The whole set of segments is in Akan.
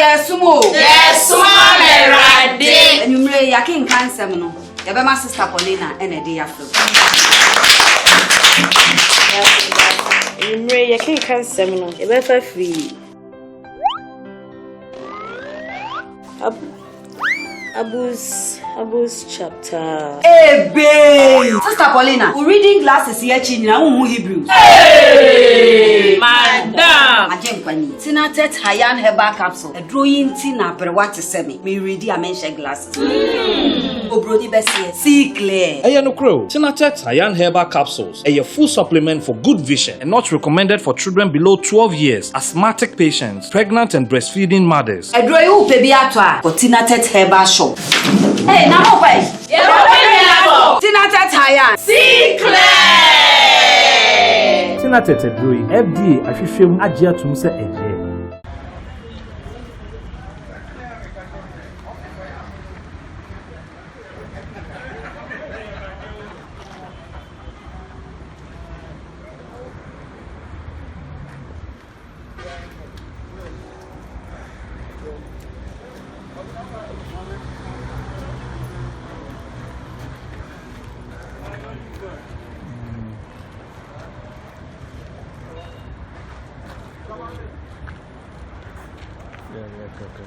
yes, mo. Yes, mama, right. And you may yakin cancer, no. Your my sister Paulina and a day after. You may yakin cancer, no. You better free. Abus chapter. Hey, babe. Sister Paulina, we reading glasses here, China, Hebrews. Hey, madam. Ajem kwani. Tina tet hayan herbal capsule. A drawing tina per what to send me. Me ready a mention glasses. Obrodi besi. See clear. Aya no crow. Tina tet hayan herbal capsules. A full supplement for good vision and not recommended for children below 12 years, asthmatic patients, pregnant and breastfeeding mothers. A draw you baby atwa for Tina tet herbal shop. Hey, now what? Tina tet hayan. See clear. Tina tet drawing. FDA ahwehwem agye atum se eye. Okay.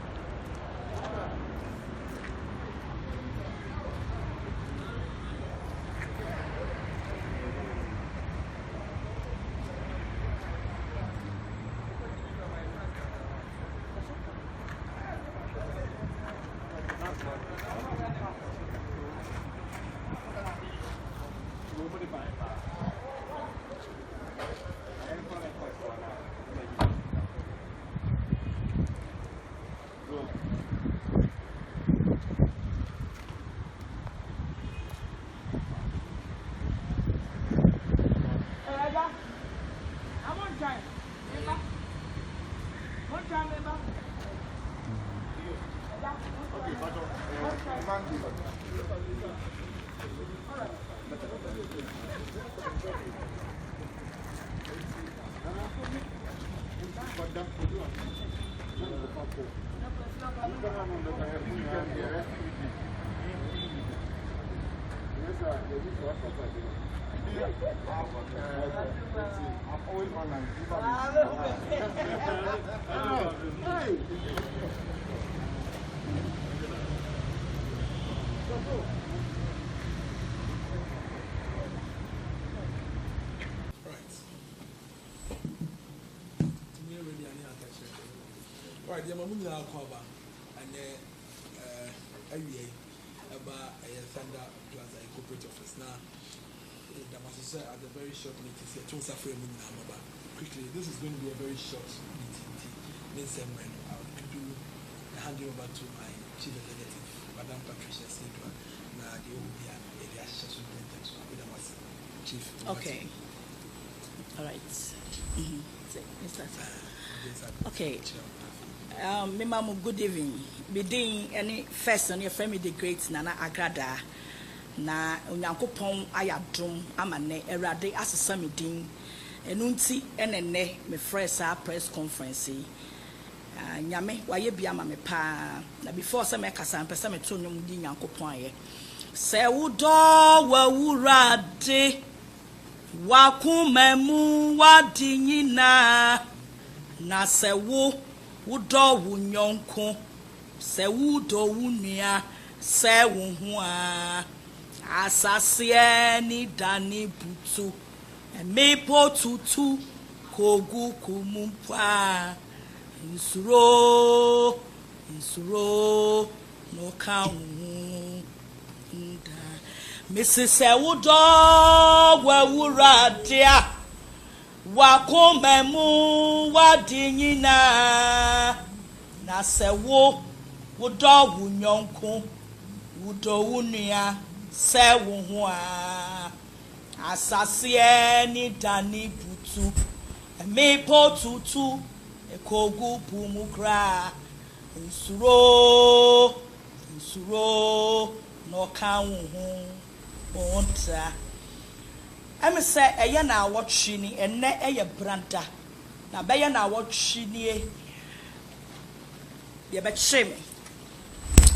Right, the Mamunia Alcoba and about a Thunder Plaza corporate office now. That must say at a very short meeting, quickly, this is going to be a very short meeting. Then I'll do hand you over to my chief executive, Madam Patricia Sidwa. Now they will be a superintendent with our chief. Okay. All right. Okay. Mama, good evening. Being any first on your family, the great Nana Agradaa. Na Unyankopon ayadom amane erade asesame din enunti enene me fresh press conference nyame waye bia ma me pa na before say me kasa mpesa me to nyom di Nyankopon aye se wudo wa wurade wakumemu wadi nyina na se wudo wunyonko se wudo wunia se wo ho a asase ni dani butu emepo tutu kogu kumumpa insuro no kawu nda Mrs. Ewudo wawuradia wakomemu wadinyina na sewo wudo wunyonko wudo wunia sewo ho a asase ni dani butu emepo tutu ekogu pumukra insuro no kawu onta am say eye na awotwe ni enne eye branda na be ye na awotwe ni ye be me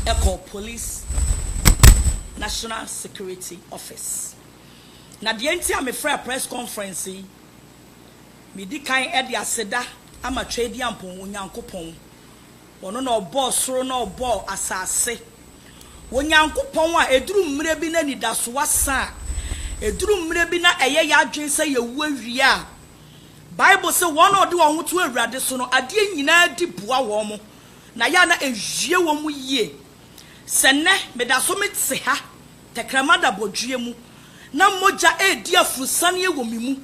echo police national security office na de enti am free press conference me di kan e de aseda ama twedi ampon onyankopon wono na obo soro na obo asase onyankopon a eduru mmere bi na nidaso wasa eduru mmere bi na eye ya adwen se ye wuawie a Bible say one of the one who to awurade so no ade nyina di boa wo mo na ya na ehwie wo mu yie senne me da so metse ha tekrama da bodue mu na moja edi afusane ewo mi mu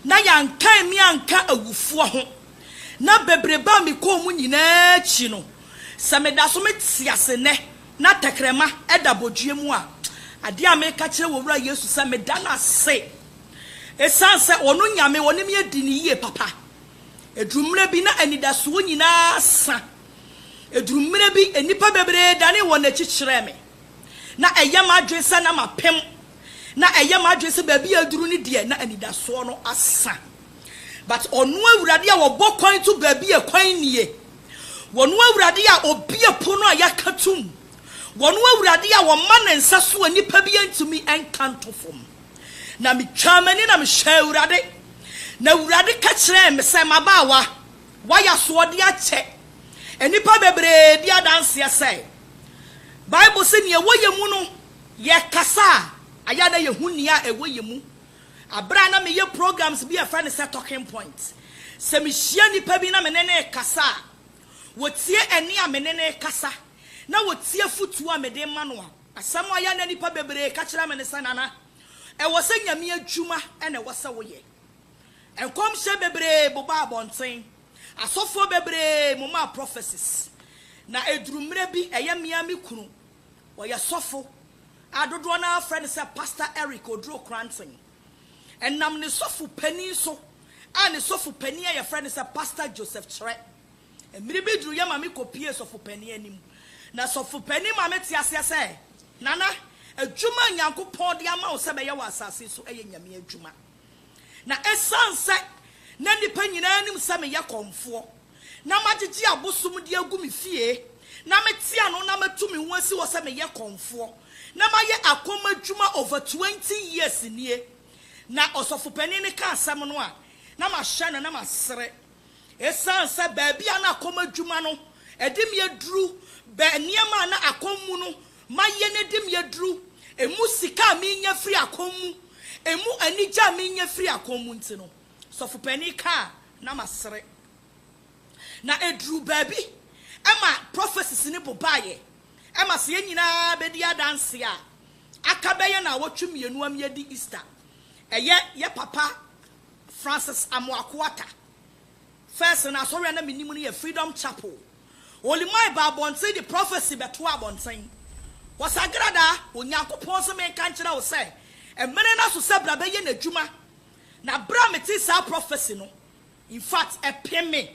na ya nkan mi anka awufo ho na bebreba mi ko mu nyina chi no se me da so metse asene na tekrama eda bodue mu a ade a me ka kire wo wura Yesu se me da na se esanse onu nyame wonim ye di ni yie papa edrumre bi na anidaso nyina sa edrumre bi enipa bebre dane wona chichire me na eyam adwensa na mapem na eyam adwensa ba bi aduru ni de na anidaso no asa but onu awurade a wo bokwan to ba bi ekwan nie wonu awurade a obi epono a yakatum wonu awurade a wo ma ne nsa so anipa bi antumi enkanto fom na mi twamani na mi hwawurade na wurade ka kire me se mabawa waya so de ache enipa bebre dia dance ya say Bible say ne woyemu no ye kasa aya na ye hunia ewoyemu abra na me ye programs bi a friend say talking point se mi hia nipa bi na me ne kasa wotie eni a me ne kasa na wotie futu a me de ma no asam aya na nipa bebre ka kire me ne sanana e wose nyame adwuma ene wose woye enkom hye bebre boba abonten asofo bebre moma prophecies na edurumre bi eye miami kunu woye sofo adodo na friend say Pastor Eric Odro Cranton enam ne sofo pani so ane sofo pani ye friend say Pastor Joseph Chere emiri bi duru ye mami kopie sofo pani anim na sofo pani mame ti ase say nana adwuma nyankopon de ama wo se be ye wa asase so eye nyame adwuma na esanse na nipa nyina anim se me ye konfo na magigi abosum de agu me fie na meti ano na matumi ho asi wo se me ye konfo na maye akoma adwuma over 20 years nie na osofopani ne ka asam no a na ma hye na ma sere esanse ba bia na akoma adwuma no edim ye duru ba niema na akomu no maye ne dim ye duru emu sika mi nya free akomu emu anija mi nya free akomu nti no sofopani ka na masere na edru baby ema prophecies ni bobaye ema se nyina bedi adanse a akabeye na wotwum yenu am ye di Easter ye papa Francis Amoakwata first na sorry na minimu ne Freedom Chapel only my babonse the prophecy beto abonsen was Agradaa onyankopon se me kan kira wo se emene na so se bra be ye na dwuma na bra meti sa prophecy no in fact epeme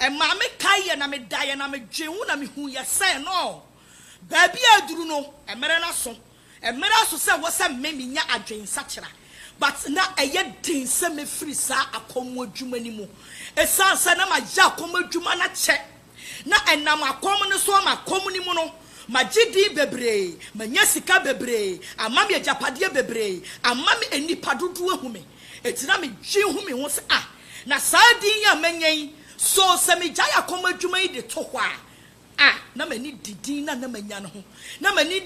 ma me kai na me dae na me dwewu na me hu ye se no ba bia aduru no emere na so se wo se me nya adwen sakira but na eye din se me free sa akomo adwuma ni mu esansa na ma ja akomo adwuma na che na enam akomo ne so ma akomo ni mu no magidi bebre manya sika bebre amami ajapade bebre amami enipa dodo ahume etina me gye hu me ho se na saadin ya manyen so se me gya yakoma adwuma yi de to hwa na mani didin na manya no ho na mani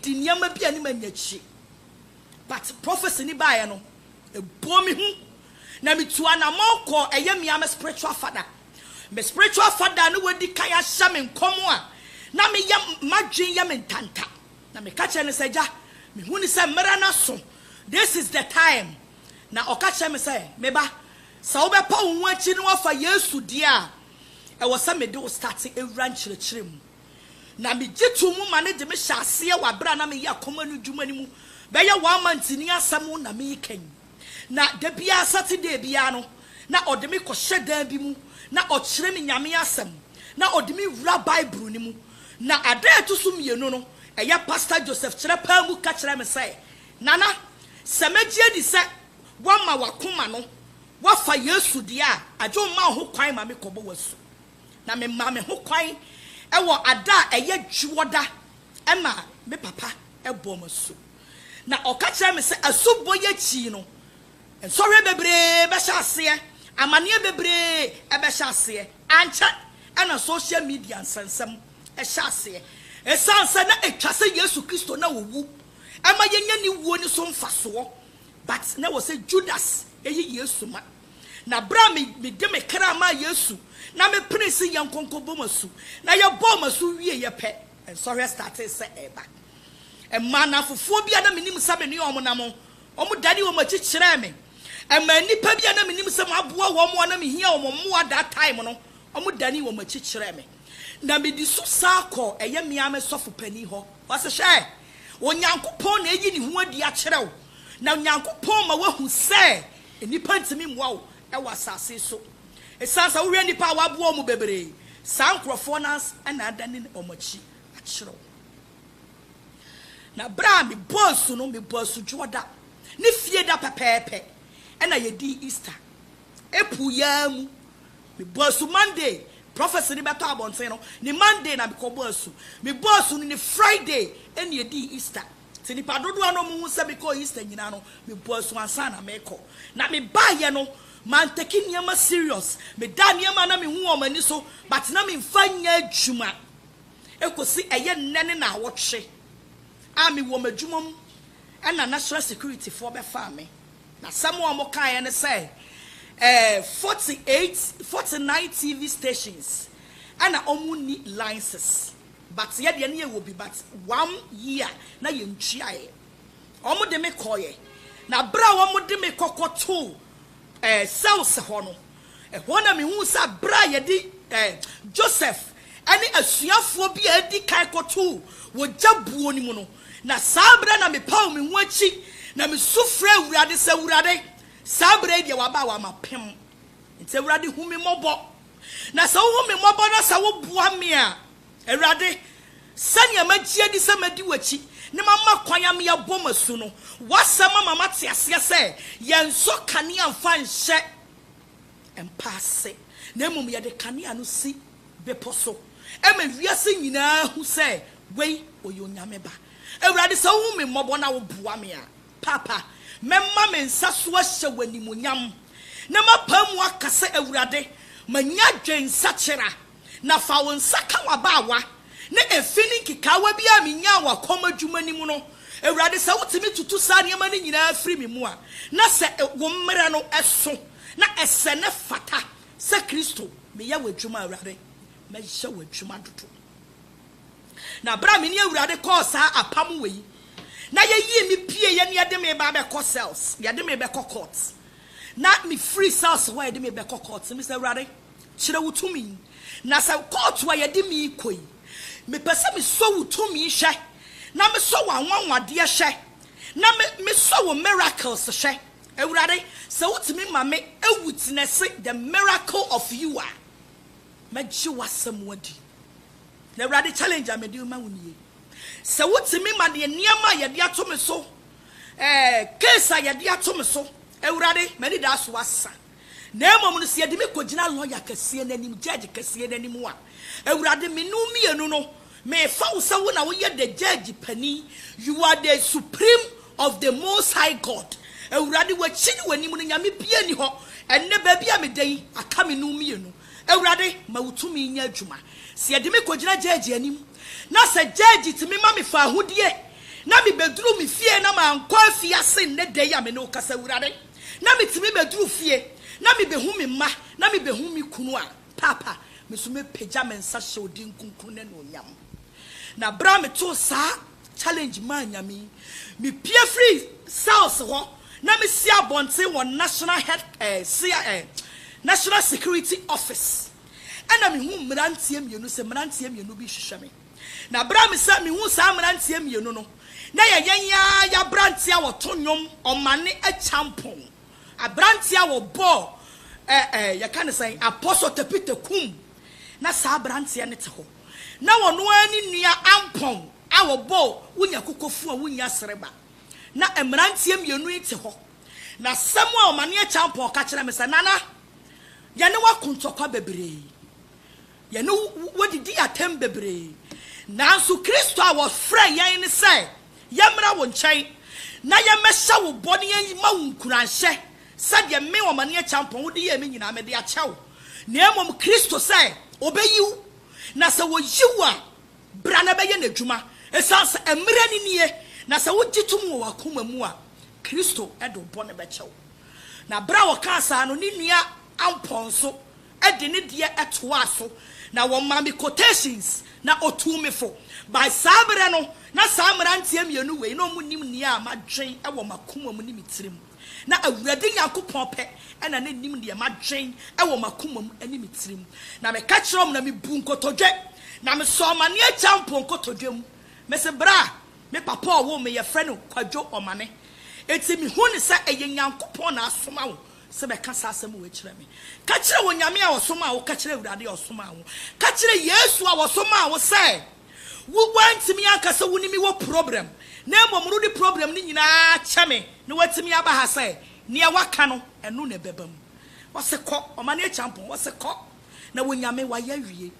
di niam bia ni manyachi but prophecy ni bae no ebo me hu na me tuana moko eye me am spiritual father me spiritual father no wadi kaya hya me nkomo a na me ya madwen ya me ntanta na me ka kire ne se gya me hu ni se mera na so this is the time na oka kire me se me ba sa wo be pa wo achi no afa Yesu dia e wo se me de wo start ewura nkyerechire mu na me gitu mu ma ne de me hyase wa bra na me ya koma no dwuma ni mu be ya 1 month ni asam na me kan na de bia Saturday bia no na ode me ko hyedan bi mu na o kire me nyame asam na ode me wura Bible ni mu na adetu sum yenu no eya Pastor Joseph Chere pa mu ka kire me say nana se megie di se wama wakoma no wafa Yesu dia adwo ma ho kwan ma me kobo wasu na me ma me ho kwan ewo ada eye juoda ema me papa ebo maso na oka kire me se asubo ye chi no ensori bebre be sha ase amane bebre e be sha ase ancha ana social media nsensem e sha ase esanse na etwase Yesu Kristo na wowu ama yenya ni wuo ni so mfaso but na wo se Judas eyi Yesu ma na bra me de me kra ma Yesu na me prince yankonko bomasu na ye bomasu wie ye pe ensori start se eba e mana fofo bia na menim sabe ne omo na mo omo dani wo machi kire me e ma nipa bia na menim se mo aboa wo mo na me hia wo mo that time no omo dani wo machi kire me na me di so sako eye mia me sofo pani ho wase hye onyankopon na eyi ni ho adi a kire wo na onyankopon ma wahu se nipa ntimi mwa wo e wasase so esansa wo hwe nipa wabo mu bebre sankrofo nas na adani omachi a kire wo na bra me bosu no me bosu joda ne fie da pepepe na ye di Easter epu yamu me bosu Monday prophecy ni beto abonten no ni Monday na me ko bosu me bosu ni Friday na ye di Easter ti ni padodo ano mu se be ko Easter nyina no me bosu ansa na me ko na me ba ye no man take niam serious me da niam na me hu o mani so but na me mfanya adwuma ekosi eye nnene na awotwe ami wo madwumom na national security for be farm na samo mo kan ne say 49 TV stations and omuni licenses but ye de ne wo bi but 1 year na ye ntwiae omo de me koye na bra omo de me kokoto cells ho no ho na me hu sa bra ye di Joseph ani asuafo bi adi kai koto wo jabuo ni mu no na sabra na me paw me hu achi na me sufre awurade se awurade sabra dia waba wa mapem nti awurade hu me mobo na sa hu me mobo na sa wo bua me a awurade sanya magie di sa madi wachi ne mama kwanya me ya bomasu no wasama mama te ase se yenso kane amfa nhye empase na mum ye de kane anu si beposo ema wiase nyina hu se wei oyonyame ba awurade sa hu me mobo na wo bua me a papa memma me nsa so ahye wanimunyam na mapamu akase awurade manya dwensa kyera na fa won saka wabawa na efini kikawa bia menya wa komadwuma nimu no awurade sa wotimi tutu sa niam ni nyina afiri me mu a na se wo mmere no eso na ese ne fata se Kristo me ya wadwuma awurade me hye wadwuma dodo na bra me ni awurade ko sa apam wei na ye yi mi pie ye ne de me ba be ko cells ye de me be ko court na me free cells where de me be ko court me say awurade kire wutumi na sa court wa ye de me koi me pese me so wutumi hwe na me so wanwanwade hwe na me so wo miracles hwe awurade se wutumi ma me witness the miracle of you are magye wasam wadi na awurade challenge am de ma woni se wutumi ma de niam a ye de ato me so case a ye de ato me so awurade mani da so asa na emom no se ye de me kogina lawyer kase nanim judge kase nanim a awurade me no mienu no me fa wo se wo na wo ye the judge pani you are the supreme of the most high God awurade wa chini wanim no nyame bia ni ho enne ba bia me dai aka me no mienu awurade ma wutumi nya adwuma se ye de me kogina judge anim na se judge timi ma me fa hodie na me bedru me fie na ma nkwa fie ase ne de ya me no kasa awurade na me timi bedru fie na me behu me ma na me behu me kunu a papa me so me pagya me nsa hye odi nkunkun ne no nyam na bra me to sa challenge man nyame me pie free cells ho na me si abonte won national head national security office ana me hu mrantie mienu se mrantie mienu bi hwehwe me na bra me sa me hu sa mrantie mienu no na ya brantie a woto nwom omane a champon abrantie a wo bo ya kan say apostle tepite kum na sa abrantie ne te ho na wono ani nua ampon a wo bo wunya kokofu a wunya sereba na emrantie mienu ite ho na samu a omane a champon ka kire me sa nana ya ne wakuntokwa bebre ye no wodi di atem bebre nanso Kristo a was frɛ yɛn ne sɛ yɛmra wo nkyɛn na yɛmɛhyɛ wo bɔne yɛn ma wo nkuranhyɛ sɛdeɛ me wɔ mane achampɔn wode yɛ me nyinaa mede akyɛw na mmom Kristo sɛ obɛyiw na sɛ woyiw a bra na bɛyɛ n'adwuma ɛsan sɛ mmerɛ ni nie na sɛ wogye tom wɔ wakoma mu a Kristo ɛde bɔne bɛkyɛw na bra wɔ ka saa no ne nua ampɔn so ɛde ne deɛ ɛtoa so na wɔn ma me quotations na otumefo by sabre no na samra ntie mienu wei no munim nia madwen ɛwɔ makoma mu ne mitirim na awurade Nyankopɔn pɛ ɛna ne nim de madwen ɛwɔ makoma mu ne mitirim na me ka kyerɛ na me bu nkotodwe na me so mane akyampo nkotodwe mu me se bra me papa owo me ye frɛ no kwadwo omane eti me hu ne sa ɛyɛ Nyankopɔn na asoma wo se be ka sa asɛm wo kyerɛ me ka kyerɛ wo nyame a wɔsoma wo ka kyerɛ awurade a wɔsoma wo ka kyerɛ Yesu a wɔsoma wo sɛ wo wantimi akasa wo ni mi wo problem na mmom di problem ni nyinaa kyɛme na watimi aba ha sɛ nea waka no ɛno na bɛbam wɔse kɔ ɔma ne champon wɔse kɔ na wonyame wayɛ wie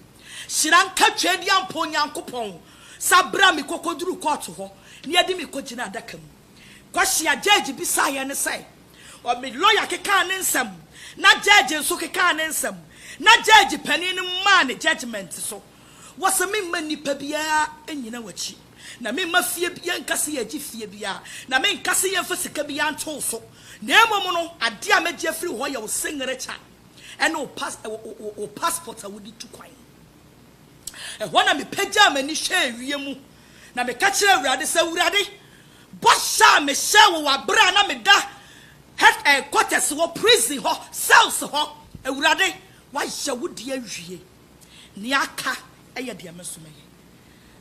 hyiran ka twadi ampo Nyankopɔn sabra mi kokoduru court hɔ ne yɛde mi kɔgyina adaka mu kwahia judge bi sa yɛ ne sɛ o me lawyer keka ne nsɛm na judge nso keka ne nsɛm na judge panin no ma ne judgment so wɔse me ma nipa bia enyina wachi na me ma fie bia nkase yɛ gi fie bia na me nkase yɛ fa sika bia nto so na emom no ade a magye afiri hɔ yɛ wo singrecha ɛne o passport a wodi tu kwan ɛhɔ na me pagya mani hwɛ wie mu na me ka kyerɛ awurade sɛ awurade bɔhyɛ me hyɛ wo wabra na me da head quarters wɔ prison hɔ cells hɔ awurade wayɛ wo de awie ne aka ɛyɛ de amesomɛ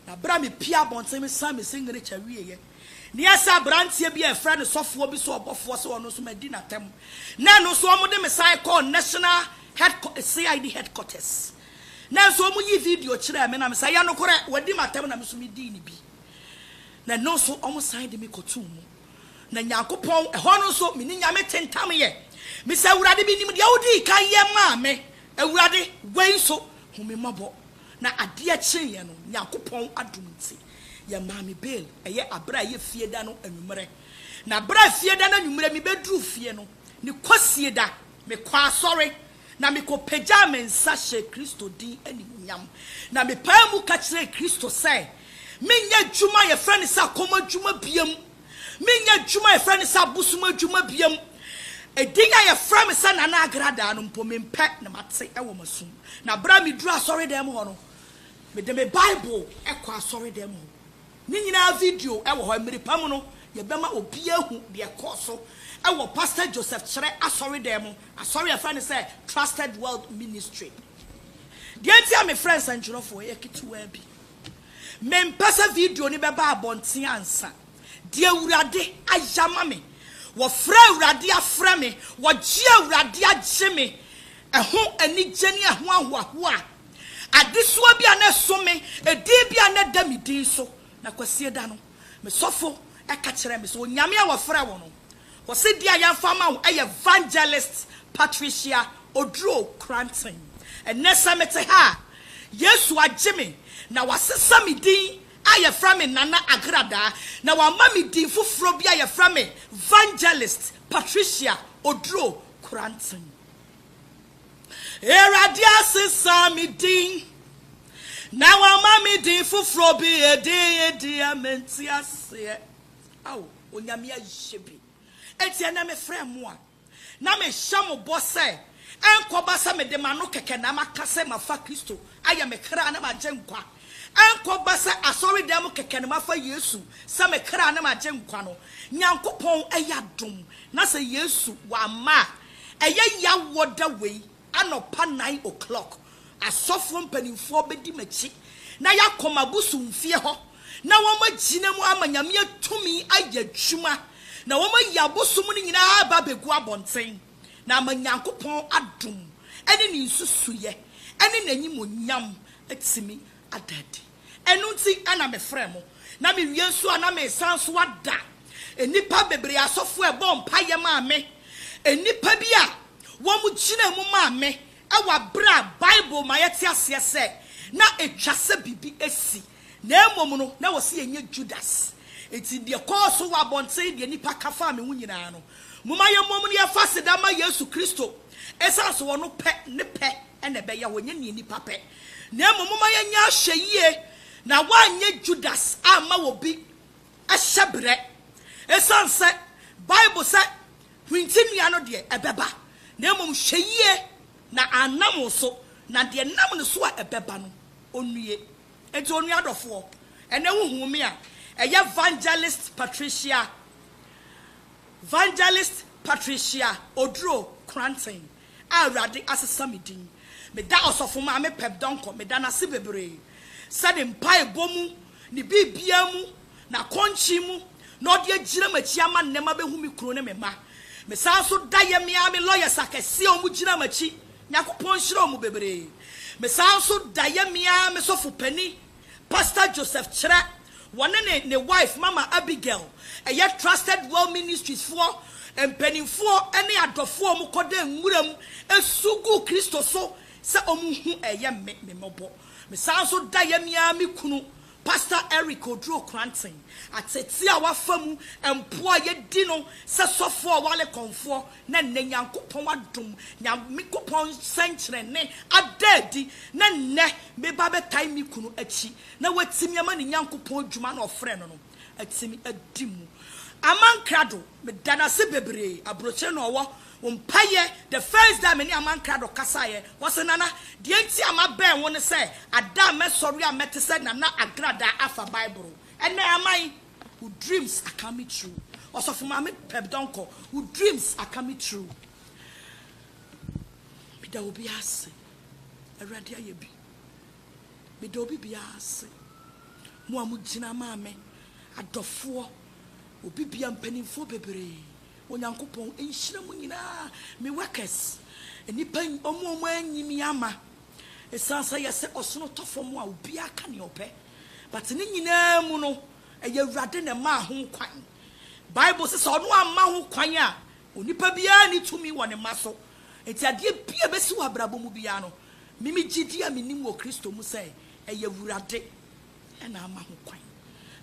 na bra me pia bonten me sam me singere cha wieye ne asa brantie bia efra ne sofo bi so obofo so ono so madi na tem na no so omo de me sai call national CID headquarters na so omo yi video kire me na me sai ya no kore wadi matem na me so me di ni bi na no so omo sai de me kotu mu na Nyankopɔn ehɔ no so me ni nyame tentam ye me sai awurade bi nim de awudi kan ye ma me awurade wei so hu me mabo na ade a kyenye no Nyankopɔn adumti ya maami bail eye abra ye fie da no anumere na bra fie da no anumere mi bedru fie no ni kosie da me kwa sorry na me ko pagya me nsa hye Kristo din ani nyam na me pa mu ka kire Kristo sɛ menya dwuma ye frɛ ne sa koma dwuma biam menya dwuma ye frɛ ne sa busuma dwuma biam edinya ye frɛ me sa Nana Agradaa no mpo me mpɛ na mate ɛwɔ masum na bra me dru asɔre dem ho no me de me Bible ɛkɔ asɔre dem ho ni nyina video ɛwɔ hɔ mmiripa mu no ye bema obi ahu de ɛkɔ so ɛwɔ Pastor Joseph kyerɛ asɔre dem ho asɔre ye frɛ ne sɛ Trusted World Ministry de antia me friends and jurofo ye kituwa bi me mpasa video ni beba abonten ansa de awurade ayama me wo fra awurade afra me wo gye awurade agye me ɛho ani gyeni ɛho ahoahoa adesoa bia na so me edi bia na da me din so na kwasie da no me sofo ɛka kyerɛ me so onyame a wo fra wo no wo se dia yamfa ma wo evangelist Patricia Odro Cranton enesa mete ha Yesu agye me na wasesa me din ayefra me Nana Agradaa na wama me din foforo bia ayefra me evangelist Patricia Odro Cranton Eradia sesa me din na wama me din foforo bia edi amenti ase aw onyame ahyebi enti na me frɛ mo a na me hyamo bɔ sɛ enkoba sa me de mano keke na makase mafa Kristo aya me kra na magye nkwa enkoba sa asori dem keke na mafa Yesu sa me kra na magye nkwa no Nyankopɔn ayadom na sɛ Yesu wa ma eye ya woda wei anopa 9 o'clock asofo mpanimfo bedi machi na yakoma busu mfie ho na woma gina mu amanyame atumi ayadwuma na woma yabosom ni nyina aba begu abonten na Nyankopɔn adom ene ni nsusuye ene nanyimonyam atimi adade enu nti ana me frɛ mo na me wie nso ana me sanso ada enipa bebre asofo ebo mpa ye ma me enipa bia wo mu gina mu ma me ewa bra Bible ma yeti ase se na etwase bibi esi na emom no na wose enye Judas eti de call so wa bonten de nipa kafa me hunyina no muma ye mom no ye faseda ma Yesu Kristo esa so wono pe ne pe ene be ya wonye ne nipa pe na emom muma ye nya hweyie na wanye Judas ama wo bi ahyebre esa se Bible say hwintimia no de ebeba na emom hweyie na anam so na de nam no so a ebeba no onue enti onue adofo ene huhu me a evangelist Patricia Odro Cranton Awurade asesa medin me da osofo ma me pep donko me da na se bebre said mpai bomu ni bibia mu na konchi mu na ode agira machi ama nnema behu mi kuro ne me ma me san so da ye me a me lawyers akese o mu gira machi nyakopon hire o mu bebre me san so da ye me a me sofo pani Pastor Joseph Chere one ne wife Mama Abigail trusted well ministries for empenifo ene adofo mu koda nwuram esugu Kristo so se omuhu me mobo me san so da ye me a me kunu Pastor Eric Odro Cranton ateti a wafamu empo a ye di no se sofo a wale konfo na nyankopon adom nyamekopon senkyere ne adadi na ne me ba betai me kunu achi na watimi ama ne nyankopon dwuma na ofre no atimi adimu amankrado me dana se bebre abroche no wo mpaye the first time any amankrado kasaye was nana de enti amaben won say ada me sorry amete said Nana Agradaa afa Bible and amai who dreams are coming true also for mama pep donko who dreams are coming true me da obi ase awrade ayebi me da obi bia ase mo amugina mame adofo obi bia mpanimfo bebre onyankopon enhyira mu nyina me workers enipan omo anyimi ama esansa yese osono tofom a obi aka ne ope but ne nyina mu no eye wrade ne ma ho kwan Bible says ono amma ho kwan a onipa bia ni tumi wone maso enti ade bia besi wa brabo mu bia no mimi gidi a menim wo Kristo mu say eye wrade e na ama ho kwan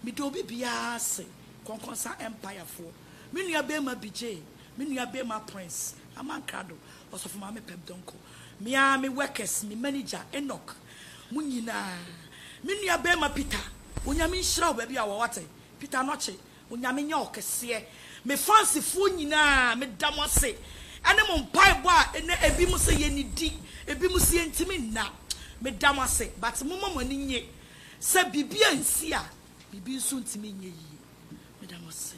me do obi bia se konkonsa empire for Minua Bema BJ, Minua Bema Prince, Amankrado, also from Mame Pep Donko. Me workers, me manager, Enoch, Munina, Minua Bema Peter, Unyamin Shrow, baby, our water, Peter Noche, Unyamin York, me fancy Funina, me damase, Animal Pie Bar, and Ebimusa Yeni D, Ebimusi and Timina, me damase, but Mumma Moninye, said Bibia and Sia, Bibi soon to me, me damase.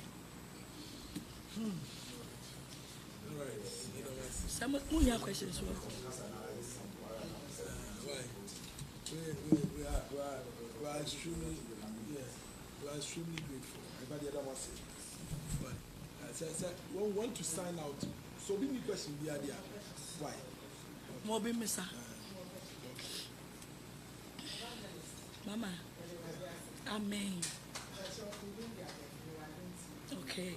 Some more questions. We are extremely, we are extremely grateful. Everybody other wants it. But we want to sign out. So, be me question the idea. Why? More be me, sir. Mama. Amen. Okay.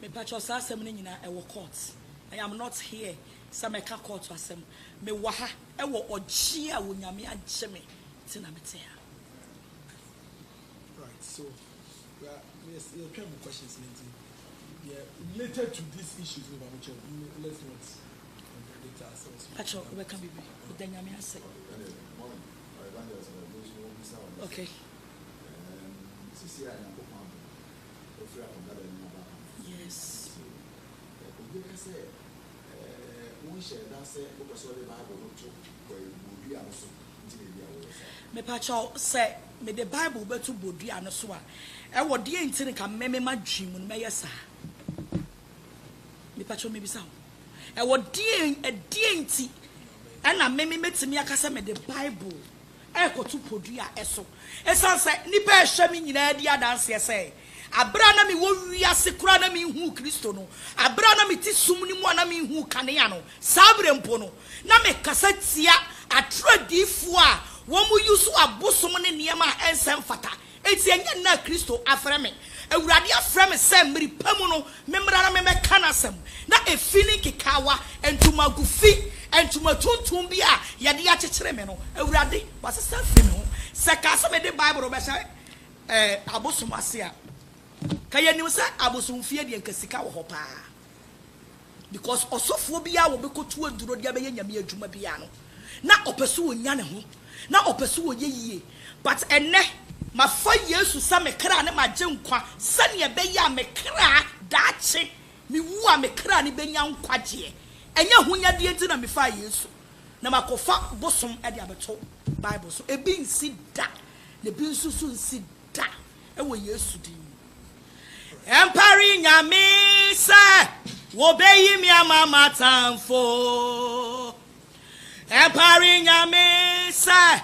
Me patcho sa asem ni nyina e wo court. I am not here. Some e ka court asem. Me wa ha e wo ogie a wonyame agye me. Ti na mete ya. Right. So yes, there are questions related to these issues we let's not contradict ourselves. Patcho we can be the nyame ase. Okay. Yes. Me patcho say me the Bible betu bodua no so a e wo de enti ka meme ma dwim no me yesa me patcho me bisa e wo de enti e na meme metimi akasa me the Bible e ko tu podua eso esan say nipa ehwe me nyina di adanse say abra na mi wo wiase kura na mi hu Kristo no abra na mi ti sum ni mu na mi hu kanea no sabre mpo no na me kasa tia atradifo a wo mu yusu abosom ne niema ensem fata eti enye na Kristo afreme awurade afreme se mmiri pamu no memra na memeka na asem na efini kikawa entuma gufi entuma tuntum bi a yede ya kekere me no awurade wasesa fi me ho se ka se me de Bible be se abosom ase a kaya nim se abosom fie de nkasika wo ho pa because osofo bia wo bekotu aduro dia be nyame adwuma bia no na opesu wonya ne ho na opesu wo yeyie but enne mafa Yesu sa me kra ne magye nkwa sane be ya me kra daache mi wu a me kra ne benya nkwaje enya hunya de enti na me fa Yesu na makofa bosom e de abeto Bible so ebi nsi da ne bi nsusu nsi da e wo Yesu din empari nyame sa wo beyi mi amama tamfo empari nyame sa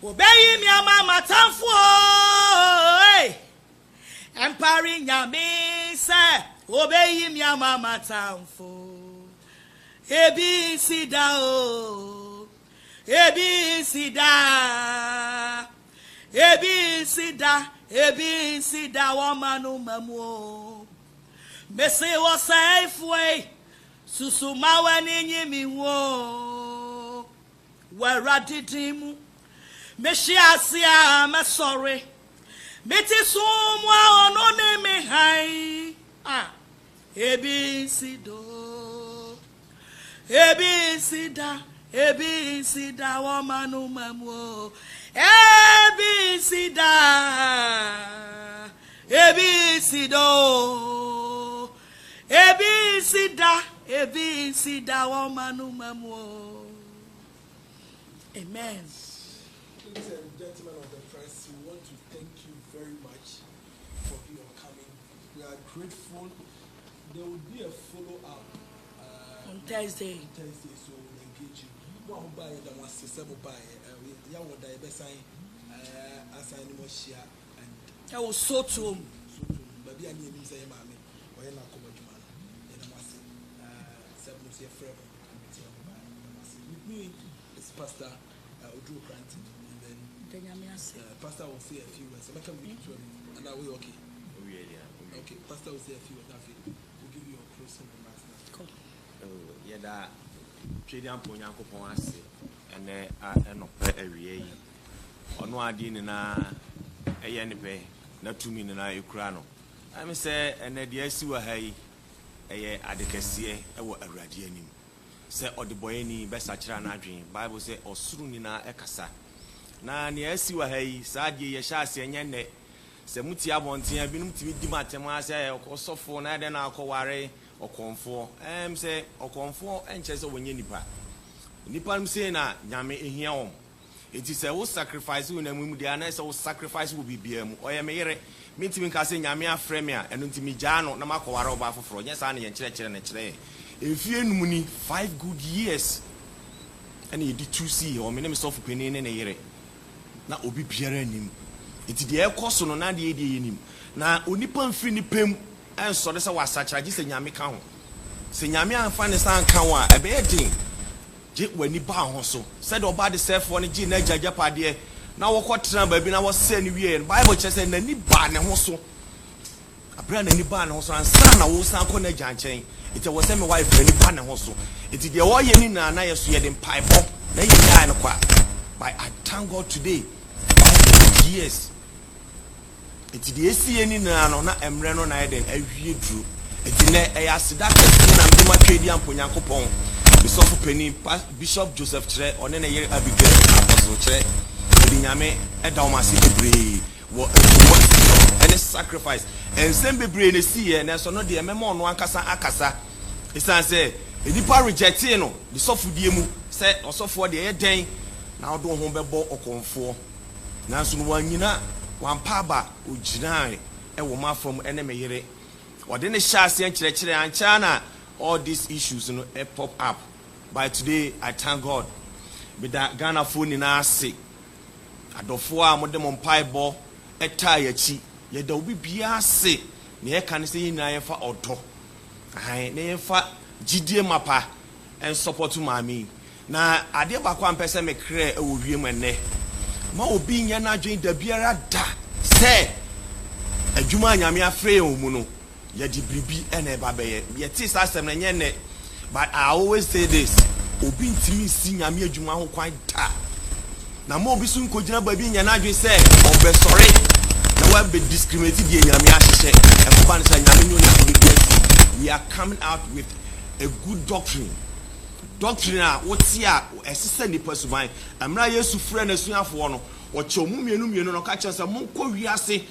wo beyi mi amama tamfo empari nyame sa wo beyi mi amama tamfo ebi sida o ebi sida ebi sida ebi sida wo manu mamu mese wo saifwe susuma wani nyimi wo waradidimu meshi asia me sorry meti sumwa ono ne me hai ebi sida wo manu mamu ebi sida wo manu mamu. Amen. Ladies and gentlemen of the press, we want to thank you very much for your coming. We are grateful. There will be a follow-up on Thursday. So we'll engage you. One buy that was several buy. We are the best sign assign more share and I was so too. Baby, I need to say, Mammy, or you're not coming to man. And I must say, 7 years forever. With me, it's Pastor Drew Granted, and then Pastor will say a few words. I'm going to read to him, and I will okay. Okay, Pastor will say a few words. We'll give you a closing remarks. Cool. Yeah, that Chadian Ponyanko Ponasi, and I no pay a rea. Or no idea in a yanipe, not 2 million Ukrano. I may say, and the dear Sua Hay, a advocacy, a radianim. Say, or the boy any best achana dream. Bible say, or soon in a ecasa. Na near Sua Hay, Sadi, Yashasi, and Yane. Say, Mutia Bonti, I've been to be Dimatamasa, or Sofo, Nadan, Alcoare, or Comfort. Say, or Comfort, and Chester when Nipa. Nipa say, na, Yame in here. It is a whole sacrifice, and when the honest sacrifice will be BM, or a mere meeting Cassin Yamia Fremia, and Untimijano, Namako Aroba for yes, and Church and Chere. If you money 5 good years, and you did 2C or minimum soft penny in a year. Now, Obi Pierre him. It is the air cost on 98 in him. Now, Unipan Fini Pim and so this was such a just a Yami count. Senyamia and Fanistan Kawa, a bad thing. When he bound so said about the self one G Naja Japadia. Now what baby I was saying we and Bible just and any ban and also a brand any ban also and son I was not going to chain. It was semi wife any ban and also. It is the way you need and I see in pipe up. Then you die in a quack. But I thank God today. 5 years. It is the ACN in an Emreno night and every drew. It is a Asidak and my Canadian Ponyanko. Bishop Penny, Bishop Joseph Tre, on any year Abigail, Apostle Tre, Dinyame, and Dalmasi Debris, what any sacrifice, and send be brain is here, and so not the Memon Wankasa Akasa. It's I say, if you par rejectino, the soft diemu, said also for the air day, now don't home ball or comfort. Now soon one yina, one paba, Ujinai, a woman from enemy here, or then a chassis and church and China. All these issues pop up. By today, I thank God. With that Ghana phone in our sick. I don't for modem on pie ball, a tire cheap. Yet there will be Biase. Near can say in I for auto. I never GD Mapa and support to mammy. na ade ba kwa mpese me kre e wo wiem ene ma obi nya na adwen da biara da se adwuma nyame afre o mu no ye di bribi ene ba be ye ti sa asem na nye ne. But I always say this, obi ntimi si nyame adwuma ho kwan da na mo obi sun ko gina ba bi nya na adwen se obe sorry na wa be discriminate die nyame ahye e fa nsa nyame nyo nya. We are coming out with a good doctrine a wotia esese nipa suban amra Yesu frɛ na suafo no wɔkyɛ mu mienu no ka kyerɛ sɛ monkɔ wiase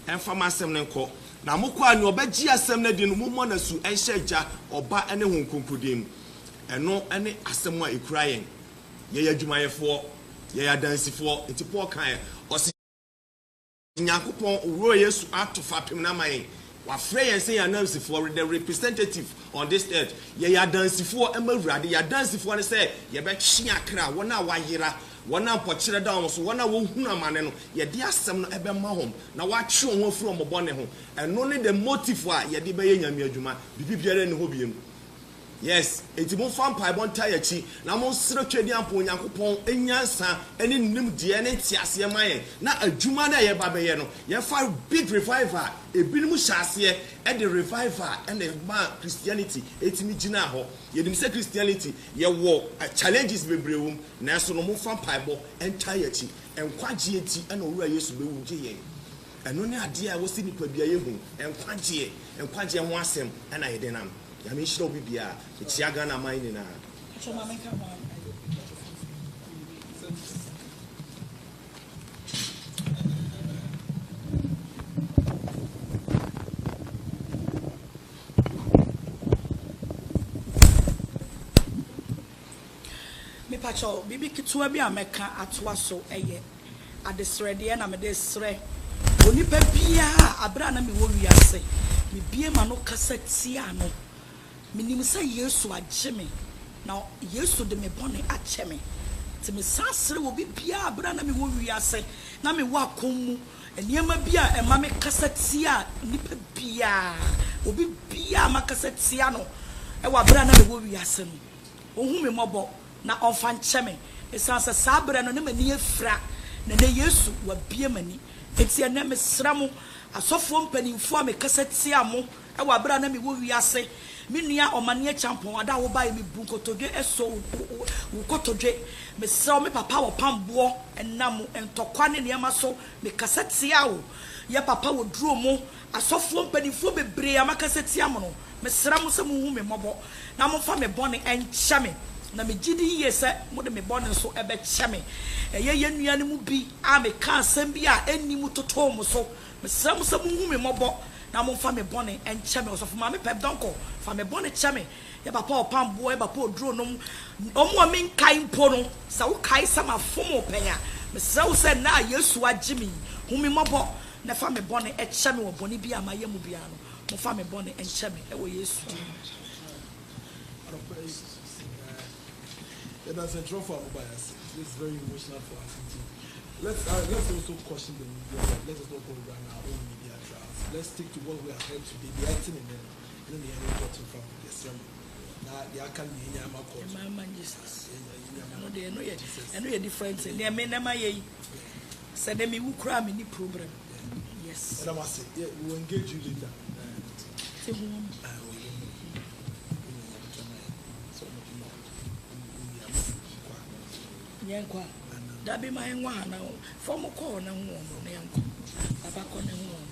ɛmfa masɛm ne nkɔ na mokɔ ani ɔbɛgye asɛm na di no mommɔ na su ɛnhyɛ gya ɔba ɛne ho nkonkodem ɛno ɛne asɛm a ekura yɛn yɛyɛ adwumayɛfoɔ yɛyɛ adansifoɔ enti Paul kan ɔsi Nyankopɔn owuro Yesu ato fapem na mayen wafrɛ yɛn sɛ yɛanansifoɔ the representative on this earth yɛyɛ adansifoɔ ɛmawurade yɛ adansifoɔ ne sɛ yɛbɛtwe akra wɔn a wayera wɔn a mpɔkyerɛ da wɔn so wɔn a wɔhunu amane no yɛde asɛm no ɛbɛma hom na wɔatwe wɔn afiri wɔn bɔne ho ɛno ne the motive a yɛde bɛyɛ nyame adwuma bibi biara ne ho biem. Yes, enti mo fa mpaebɔ nta yachi na mo sere twedi ampo Onyankopɔn enyansa ene nim de ene ntiase ma yɛn na adwuma na yɛ ba bɛyɛ no yɛ fa big revival ebinim hyase e de revival ene ma Christianity etimi gina hɔ yɛdim sɛ Christianity yɛ wɔ challenges bebrewum na so no mo fa mpaebɔ nta yachi enkwagye enti ene owura Yesu bewu gye yɛn ɛno ne ade a wɔsi nipa bia yɛhu enkwagye ho asɛm ena yɛde nam yami shiro bibia echiaga na mai ni na me pacho bibi kitua bi ameka atoa so eye adesrede na me desre onipa bia abra na me wo wiase me bie ma no kasa tia no minim say Yesu agye me na Yesu de me bone ache me ti me sasre wo bibia abra na me wo wiase na me wa konmu eniema bia ema me kasa tia nipa bia obi bia makasa tia no e wa abra na me wo wiase no ohun me mobo na onfa nche me esanse sabra no ne mani afra na ne Yesu wa bia mani enti ene me sramu asofo mpanimfo me kasa tia mo e wa abra na me wo wiase minua omane champon ada wo ba mi bunkotodwe eso wo kotodwe me se me papa wo pambo enam entokwa ne niam so me kasetia wo ye papa wo duro mo asofo mpanifo bebre amakasetia mo no me sra mo se mo hu me mobo na mo fa me bone enche me na me gidi ye se mo de me bone so ebe che me eye ye nua ne mu bi a me ka asem bi a enni mu toto mo so me sra mo se mo hu me mobo na mo fa me bone enche me osofo ma me pep donko fa me bone che me ye papa opambo ye papa oduro no omo me nkai mpo no sa wo kai sama fomo penya me se wo se na Yesu agye me hu me mobo na fa me bone eche me wo bone bi ama ye mu bia no mo fa me bone enche me e wo Yesu that's a trophy for bias. This is very emotional for us. Let's also caution the media. Let us not go around our own media trials. Let's stick to what we are heard today. The acting and then the end got from the sermon. Now the can be in Yama court. Mama Jesus. No, they know yet. I know your difference. They are men. Said them who cry me problem. Yes. And I must say, yeah, we will engage you later. Yankwa. That be my one now. From a corner, Yanko. Abaco and one.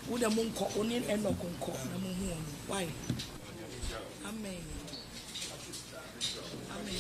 Would a moon call on in and no concord. Why? Amen. Amen.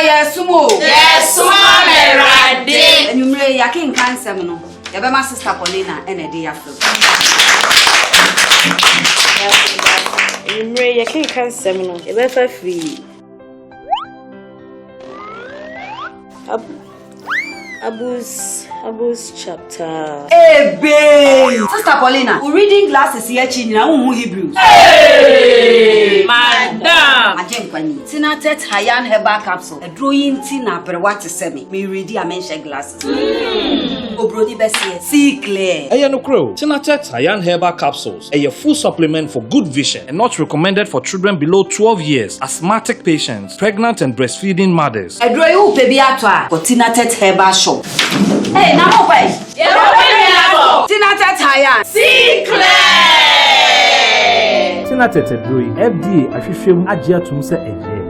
yes mo. Yes, Mama Rade. Enumere yakin kan sem no. Ya be ma sister Paulina ene de ya fro. Enumere yakin kan sem no. E be fa free. Abus chapter. Ebe! Sister Paulina, we reading glasses here china who Hebrews. Hey, Madam. Ajenkwani. Tina tet Hayan herbal capsule. A drawing tina per what to semi. Me ready a mention glasses. Obrodi besi see clear. Eye no crow. Tinatet Hayan herbal capsules. A full supplement for good vision and not recommended for children below 12 years, asthmatic patients, pregnant and breastfeeding mothers. A draw you baby atwa. But Tinatet herbal shop. Hey, now what? Tinatet Hayan. See clear. Tinatet Adroyi FDA ahwehwem agye atum sɛ ɛyɛ.